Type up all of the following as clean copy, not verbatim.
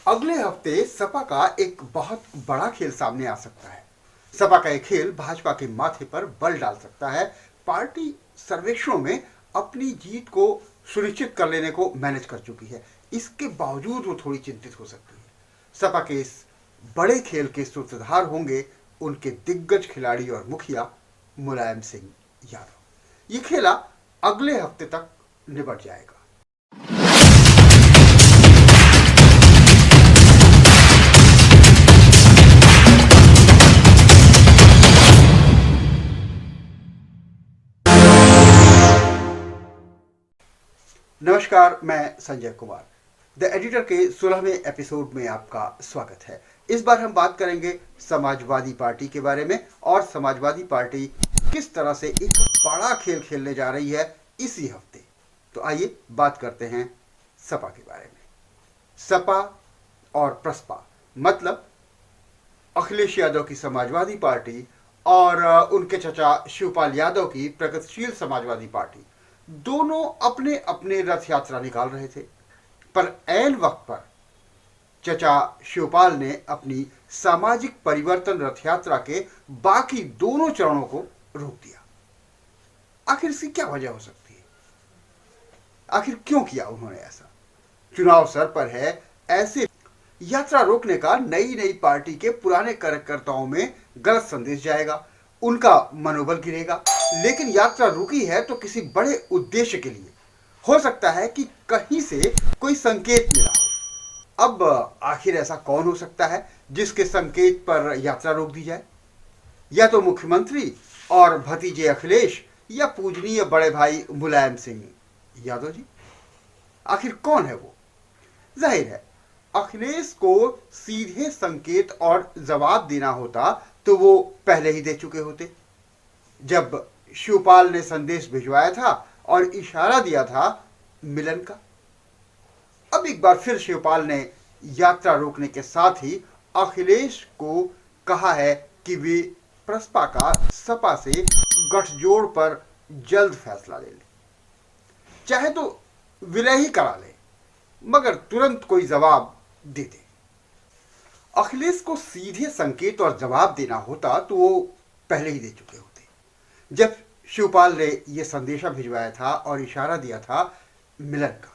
अगले हफ्ते सपा का एक बहुत बड़ा खेल सामने आ सकता है। सपा का यह खेल भाजपा के माथे पर बल डाल सकता है। पार्टी सर्वेक्षणों में अपनी जीत को सुनिश्चित कर लेने को मैनेज कर चुकी है। इसके बावजूद वो थोड़ी चिंतित हो सकती है। सपा के इस बड़े खेल के सूत्रधार होंगे उनके दिग्गज खिलाड़ी और मुखिया मुलायम सिंह यादव। ये खेला अगले हफ्ते तक निपट जाएगा। नमस्कार, मैं संजय कुमार। द एडिटर के 16वें एपिसोड में आपका स्वागत है। इस बार हम बात करेंगे समाजवादी पार्टी के बारे में और समाजवादी पार्टी किस तरह से एक बड़ा खेल खेलने जा रही है इसी हफ्ते। तो आइए बात करते हैं सपा के बारे में। सपा और प्रसपा मतलब अखिलेश यादव की समाजवादी पार्टी और उनके चचा शिवपाल यादव की प्रगतिशील समाजवादी पार्टी दोनों अपने अपने रथ यात्रा निकाल रहे थे। पर ऐन वक्त पर चचा शिवपाल ने अपनी सामाजिक परिवर्तन रथ यात्रा के बाकी दोनों चरणों को रोक दिया। आखिर इसकी क्या वजह हो सकती है? आखिर क्यों किया उन्होंने ऐसा? चुनाव सर पर है, ऐसे यात्रा रोकने का नई नई पार्टी के पुराने कार्यकर्ताओं में गलत संदेश जाएगा, उनका मनोबल गिरेगा। लेकिन यात्रा रुकी है तो किसी बड़े उद्देश्य के लिए। हो सकता है कि कहीं से कोई संकेत मिला हो। अब आखिर ऐसा कौन हो सकता है जिसके संकेत पर यात्रा रोक दी जाए? या तो मुख्यमंत्री और भतीजे अखिलेश या पूजनीय बड़े भाई मुलायम सिंह यादव जी। आखिर कौन है वो? जाहिर है अखिलेश को सीधे संकेत और जवाब देना होता तो वो पहले ही दे चुके होते। जब शिवपाल ने संदेश भिजवाया था और इशारा दिया था मिलन का। अब एक बार फिर शिवपाल ने यात्रा रोकने के साथ ही अखिलेश को कहा है कि वे प्रसपा का सपा से गठजोड़ पर जल्द फैसला ले लें, चाहे तो विलय ही करा ले, मगर तुरंत कोई जवाब दे दे। अखिलेश को सीधे संकेत और जवाब देना होता तो वो पहले ही दे चुके होते। जब शिवपाल ने यह संदेशा भिजवाया था और इशारा दिया था मिलन का।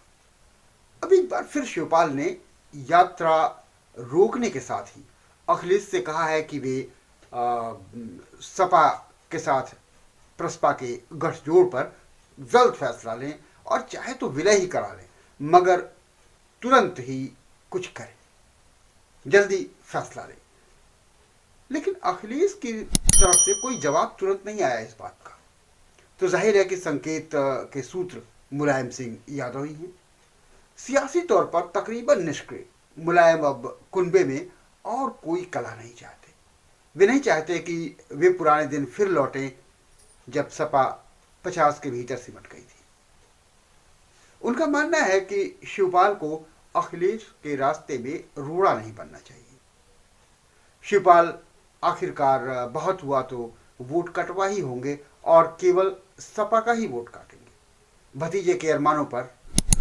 अब एक बार फिर शिवपाल ने यात्रा रोकने के साथ ही अखिलेश से कहा है कि वे सपा के साथ प्रसपा के गठजोड़ पर जल्द फैसला लें और चाहे तो विलय ही करा लें, मगर तुरंत ही कुछ करें, जल्दी फैसला लें। लेकिन अखिलेश की तरफ से कोई जवाब तुरंत नहीं आया इस बात का। तो जाहिर है कि संकेत के सूत्र मुलायम सिंह यादव ही हैं। सियासी तौर पर तकरीबन निष्क्रिय मुलायम अब कुनबे में और कोई कला नहीं चाहते। वे नहीं चाहते कि वे पुराने दिन फिर लौटें जब सपा 50 के भीतर सिमट गई थी। उनका मानना है कि शिवपाल को अखिलेश के रास्ते में रोड़ा नहीं बनना चाहिए। शिवपाल आखिरकार बहुत हुआ तो वोट कटवा ही होंगे और केवल सपा का ही वोट काटेंगे, भतीजे के अरमानों पर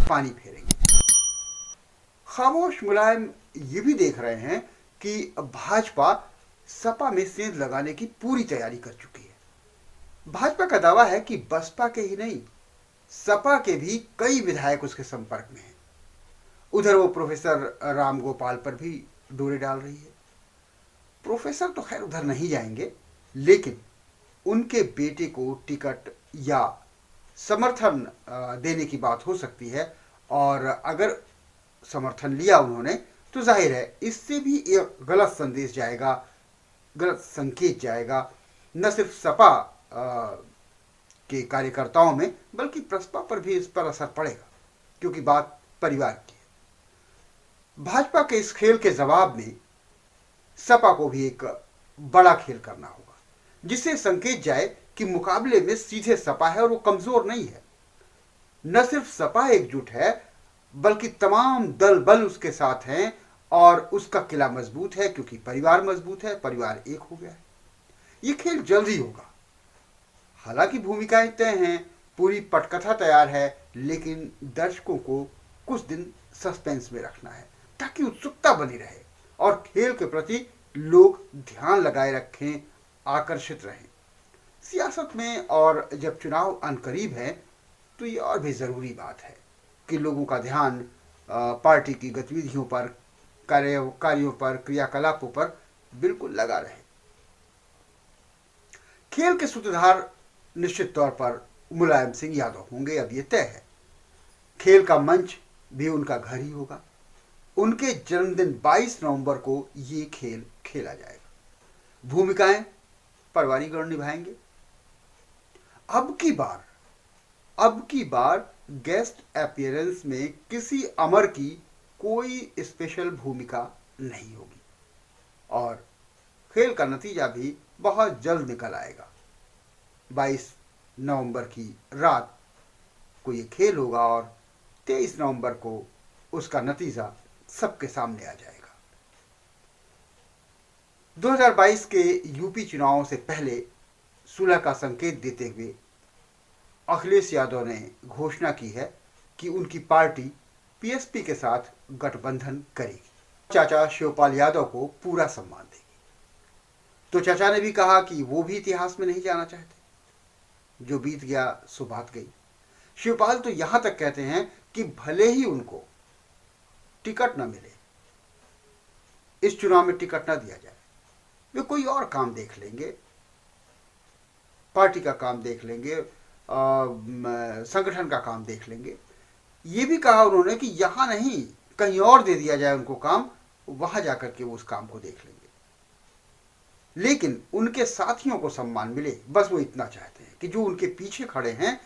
पानी फेरेंगे। खामोश मुलायम ये भी देख रहे हैं कि भाजपा सपा में सेंध लगाने की पूरी तैयारी कर चुकी है। भाजपा का दावा है कि बसपा के ही नहीं, सपा के भी कई विधायक उसके संपर्क में हैं। उधर वो प्रोफेसर राम गोपाल पर भी डोरे डाल रही है। प्रोफेसर तो खैर उधर नहीं जाएंगे, लेकिन उनके बेटे को टिकट या समर्थन देने की बात हो सकती है। और अगर समर्थन लिया उन्होंने तो जाहिर है इससे भी एक गलत संदेश जाएगा, गलत संकेत जाएगा, न सिर्फ सपा के कार्यकर्ताओं में बल्कि प्रसपा पर भी इस पर असर पड़ेगा, क्योंकि बात परिवार की है। भाजपा के इस खेल के जवाब में सपा को भी एक बड़ा खेल करना होगा, जिससे संकेत जाए कि मुकाबले में सीधे सपा है और वो कमजोर नहीं है। न सिर्फ सपा एकजुट है बल्कि तमाम दल बल उसके साथ हैं और उसका किला मजबूत है, क्योंकि परिवार मजबूत है, परिवार एक हो गया है। ये खेल जल्दी होगा। हालांकि भूमिकाएं तय हैं, पूरी पटकथा तैयार है, लेकिन दर्शकों को कुछ दिन सस्पेंस में रखना है। ताकि उत्सुकता बनी रहे और खेल के प्रति लोग ध्यान लगाए रखें, आकर्षित रहें। सियासत में और जब चुनाव अनकरीब है तो ये और भी ज़रूरी बात है कि लोगों का ध्यान पार्टी की गतिविधियों पर, कार्यों पर, क्रियाकलापों पर बिल्कुल लगा रहे। खेल के सूत्रधार निश्चित तौर पर मुलायम सिंह यादव होंगे, अब ये तय है। खेल का मंच भी उनका घर ही होगा। उनके जन्मदिन 22 नवंबर को ये खेल खेला जाएगा। भूमिकाएं परिवारीगण निभाएंगे। अब की बार गेस्ट अपीयरेंस में किसी अमर की कोई स्पेशल भूमिका नहीं होगी और खेल का नतीजा भी बहुत जल्द निकल आएगा। 22 नवंबर की रात को ये खेल होगा और 23 नवंबर को उसका नतीजा सबके सामने आ जाएगा। 2022 के यूपी चुनावों से पहले सुलह का संकेत देते हुए अखिलेश यादव ने घोषणा की है कि उनकी पार्टी पीएसपी के साथ गठबंधन करेगी। चाचा शिवपाल यादव को पूरा सम्मान देगी। तो चाचा ने भी कहा कि वो भी इतिहास में नहीं जाना चाहते। जो बीत गया सो बात गई। शिवपाल तो यहां तक कहते हैं कि भले ही उनको टिकट न मिले, इस चुनाव में टिकट न दिया जाए, वे कोई और काम देख लेंगे, पार्टी का काम देख लेंगे, संगठन का काम देख लेंगे। ये भी कहा उन्होंने कि यहां नहीं, कहीं और दे दिया जाए उनको काम, वहां जाकर के वो उस काम को देख लेंगे। लेकिन उनके साथियों को सम्मान मिले, बस वो इतना चाहते हैं कि जो उनके पीछे खड़े हैं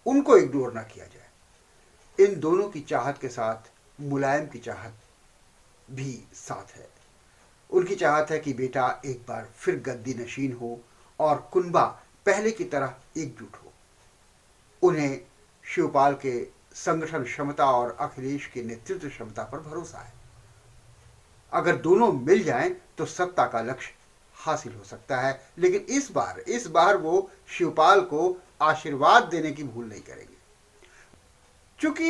उनको इग्नोर ना किया जाए। इन दोनों की चाहत के साथ मुलायम की चाहत भी साथ है। उनकी चाहत है कि बेटा एक बार फिर गद्दी नशीन हो और कुनबा पहले की तरह एकजुट हो। उन्हें शिवपाल के संगठन क्षमता और अखिलेश के नेतृत्व क्षमता पर भरोसा है। अगर दोनों मिल जाएं तो सत्ता का लक्ष्य हासिल हो सकता है। लेकिन इस बार वो शिवपाल को आशीर्वाद देने की भूल नहीं करेंगे, क्योंकि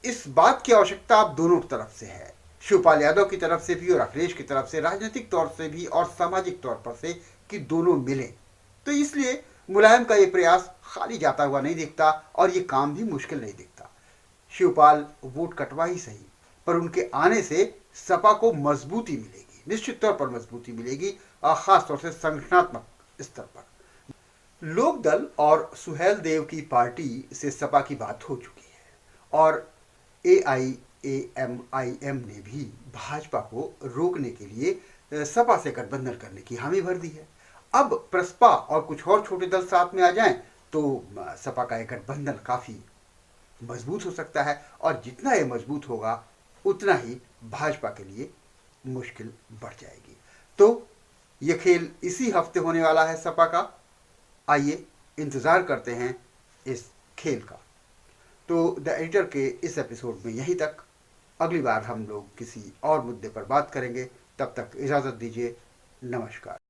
इस बात की आवश्यकता अब दोनों तरफ से है, शिवपाल यादव की तरफ से भी और अखिलेश की तरफ से, राजनीतिक तौर से भी और सामाजिक तौर पर से, कि दोनों मिले। तो इसलिए मुलायम का ये प्रयास खाली जाता हुआ नहीं दिखता और ये काम भी मुश्किल नहीं दिखता। शिवपाल वोट कटवा ही सही, पर उनके आने से सपा को मजबूती मिलेगी, निश्चित तौर पर मजबूती मिलेगी, और खासतौर से संगठनात्मक स्तर पर। लोकदल और सुहेल देव की पार्टी से सपा की बात हो चुकी है और AIAMIM ने भी भाजपा को रोकने के लिए सपा से गठबंधन करने की हामी भर दी है। अब प्रसपा और कुछ और छोटे दल साथ में आ जाएं तो सपा का एक गठबंधन काफी मजबूत हो सकता है और जितना ये मजबूत होगा उतना ही भाजपा के लिए मुश्किल बढ़ जाएगी। तो ये खेल इसी हफ्ते होने वाला है सपा का। आइए इंतजार करते हैं इस खेल का। तो द एडिटर के इस एपिसोड में यहीं तक। अगली बार हम लोग किसी और मुद्दे पर बात करेंगे। तब तक इजाज़त दीजिए। नमस्कार।